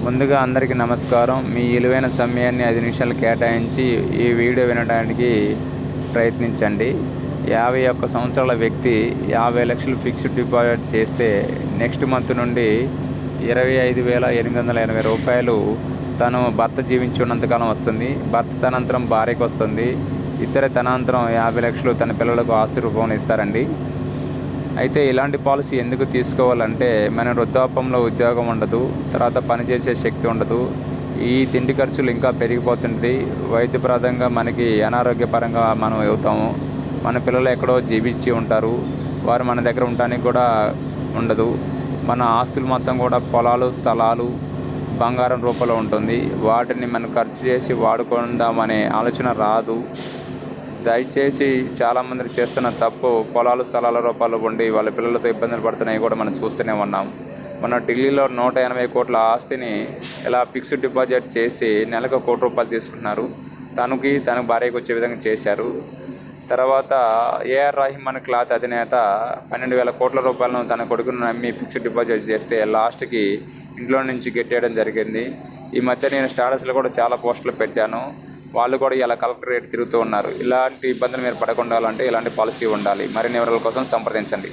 ముందుగా అందరికీ నమస్కారం. మీ విలువైన సమయాన్ని 5 నిమిషాలు కేటాయించి ఈ వీడియో వినడానికి ప్రయత్నించండి. 51 సంవత్సరాల వ్యక్తి 50 లక్షలు ఫిక్స్డ్ డిపాజిట్ చేస్తే నెక్స్ట్ మంత్ నుండి 25,880 రూపాయలు తను భర్త జీవించున్నంతకాలం వస్తుంది. భర్త తనంతరం భార్యకు వస్తుంది. ఇద్దరి తనంతరం 50 లక్షలు తన పిల్లలకు ఆస్తి రూపంలో ఇస్తారండి. అయితే ఇలాంటి పాలసీ ఎందుకు తీసుకోవాలంటే, మన వృద్ధాప్యంలో ఉద్యోగం ఉండదు, తర్వాత పనిచేసే శక్తి ఉండదు, ఈ తిండి ఖర్చులు ఇంకా పెరిగిపోతుంది, వైద్యపరంగా మనకి అనారోగ్యపరంగా మనం అవుతాము, మన పిల్లలు ఎక్కడో జీవించి ఉంటారు, వారు మన దగ్గర ఉండడానికి కూడా ఉండదు, మన ఆస్తులు మొత్తం కూడా పొలాలు, స్థలాలు, బంగారం రూపంలో ఉంటుంది, వాటిని మనం ఖర్చు చేసి వాడుకుందామనే ఆలోచన రాదు. దయచేసి చాలామంది చేస్తున్న తప్పు పొలాలు, స్థలాల రూపాల్లో ఉండి వాళ్ళ పిల్లలతో ఇబ్బందులు పడుతున్నాయి కూడా మనం చూస్తూనే ఉన్నాం. మన ఢిల్లీలో 180 కోట్ల ఆస్తిని ఇలా ఫిక్స్డ్ డిపాజిట్ చేసి నెలకు ₹1 కోటి తీసుకున్నారు. తన భార్యకు వచ్చే విధంగా చేశారు. తర్వాత ఏఆర్ రెహమాన్ క్లాత్ అధినేత 12,000 కోట్ల రూపాయలను తన కొడుకును నమ్మి ఫిక్స్డ్ డిపాజిట్ చేస్తే లాస్ట్కి ఇంట్లో నుంచి గెట్టేయడం జరిగింది. ఈ మధ్య నేను స్టేటస్లో కూడా చాలా పోస్టులు పెట్టాను. వాళ్ళు కూడా ఇలా కలెక్టరేట్ తిరుగుతూ ఉన్నారు. ఇలాంటి ఇబ్బందులు మీరు పడకుండా ఇలాంటి పాలసీ ఉండాలి. మరిన్ని వివరాల కోసం సంప్రదించండి.